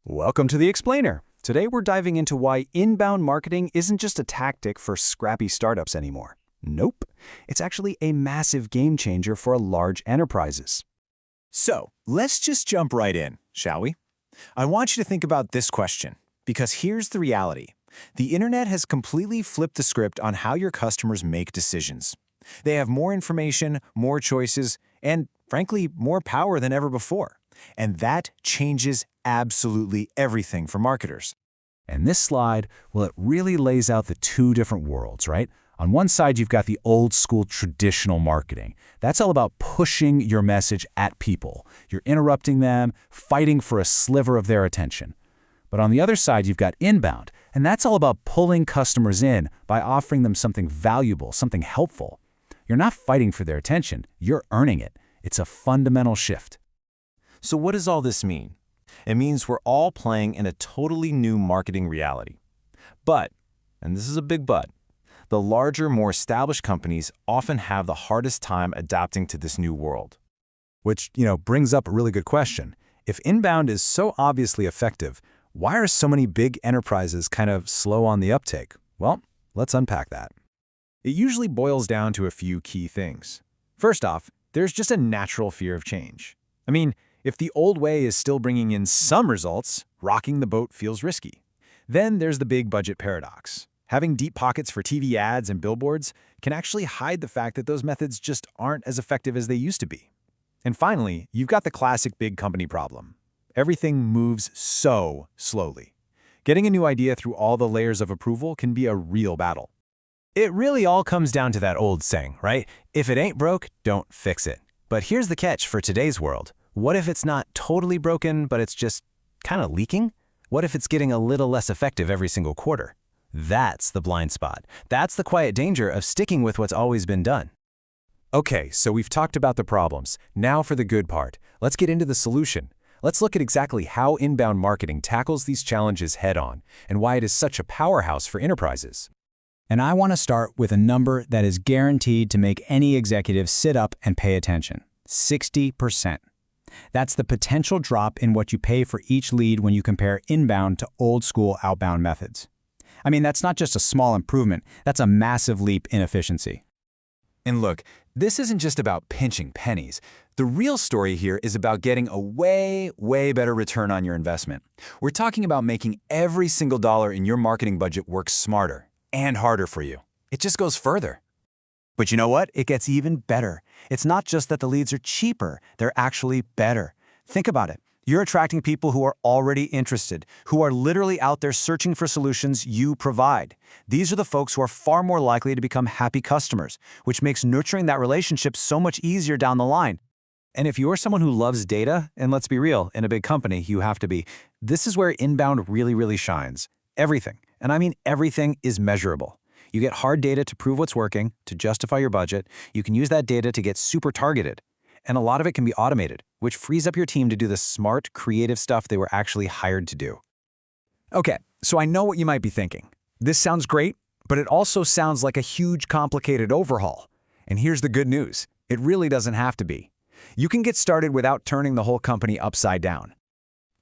Welcome to the Explainer. Today we're diving into why inbound marketing isn't just a tactic for scrappy startups anymore. Nope, it's actually a massive game changer for large enterprises. So, let's just jump right in, shall we? I want you to think about this question, because here's the reality. The internet has completely flipped the script on how your customers make decisions. They have more information, more choices, and, frankly, more power than ever before. And that changes absolutely everything for marketers. And this slide, well, it really lays out the two different worlds, right? On one side, you've got the old school traditional marketing. That's all about pushing your message at people. You're interrupting them, fighting for a sliver of their attention. But on the other side, you've got inbound, and that's all about pulling customers in by offering them something valuable, something helpful. You're not fighting for their attention, you're earning it. It's a fundamental shift. So what does all this mean? It means we're all playing in a totally new marketing reality. But, and this is a big but, the larger, more established companies often have the hardest time adapting to this new world. Which, brings up a really good question. If inbound is so obviously effective, why are so many big enterprises kind of slow on the uptake? Well, let's unpack that. It usually boils down to a few key things. First off, there's just a natural fear of change. I mean, if the old way is still bringing in some results, rocking the boat feels risky. Then there's the big budget paradox. Having deep pockets for TV ads and billboards can actually hide the fact that those methods just aren't as effective as they used to be. And finally, you've got the classic big company problem. Everything moves so slowly. Getting a new idea through all the layers of approval can be a real battle. It really all comes down to that old saying, right? If it ain't broke, don't fix it. But here's the catch for today's world. What if it's not totally broken, but it's just kind of leaking? What if it's getting a little less effective every single quarter? That's the blind spot. That's the quiet danger of sticking with what's always been done. Okay, so we've talked about the problems. Now for the good part. Let's get into the solution. Let's look at exactly how inbound marketing tackles these challenges head-on and why it is such a powerhouse for enterprises. And I want to start with a number that is guaranteed to make any executive sit up and pay attention. 60%. That's the potential drop in what you pay for each lead when you compare inbound to old-school outbound methods. I mean, that's not just a small improvement, that's a massive leap in efficiency. And look, this isn't just about pinching pennies. The real story here is about getting a way better return on your investment. We're talking about making every single dollar in your marketing budget work smarter and harder for you. It just goes further. But you know what? It gets even better. It's not just that the leads are cheaper, they're actually better. Think about it. You're attracting people who are already interested, who are literally out there searching for solutions you provide. These are the folks who are far more likely to become happy customers, which makes nurturing that relationship so much easier down the line. And if you're someone who loves data, and let's be real, in a big company, you have to be, this is where inbound really shines. Everything, and I mean everything, is measurable. You get hard data to prove what's working, to justify your budget. You can use that data to get super targeted. And a lot of it can be automated, which frees up your team to do the smart, creative stuff they were actually hired to do. Okay, so I know what you might be thinking. This sounds great, but it also sounds like a huge, complicated overhaul. And here's the good news. It really doesn't have to be. You can get started without turning the whole company upside down.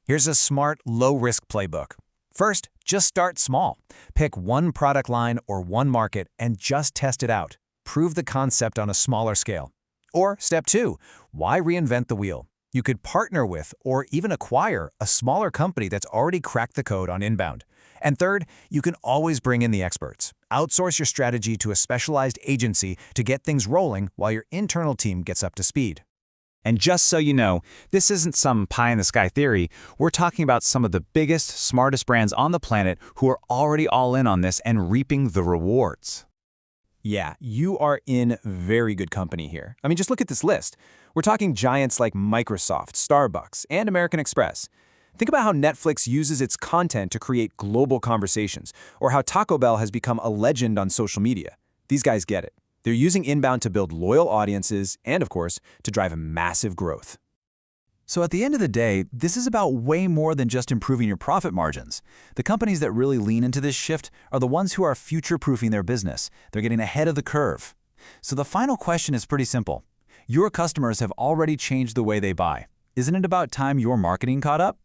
Here's a smart, low-risk playbook. First, just start small. Pick one product line or one market and just test it out. Prove the concept on a smaller scale. Or step 2, why reinvent the wheel? You could partner with or even acquire a smaller company that's already cracked the code on inbound. And third, you can always bring in the experts. Outsource your strategy to a specialized agency to get things rolling while your internal team gets up to speed. And just so you know, this isn't some pie-in-the-sky theory. We're talking about some of the biggest, smartest brands on the planet who are already all in on this and reaping the rewards. Yeah, you are in very good company here. I mean, just look at this list. We're talking giants like Microsoft, Starbucks, and American Express. Think about how Netflix uses its content to create global conversations, or how Taco Bell has become a legend on social media. These guys get it. They're using inbound to build loyal audiences and, of course, to drive massive growth. So at the end of the day, this is about way more than just improving your profit margins. The companies that really lean into this shift are the ones who are future-proofing their business. They're getting ahead of the curve. So the final question is pretty simple. Your customers have already changed the way they buy. Isn't it about time your marketing caught up?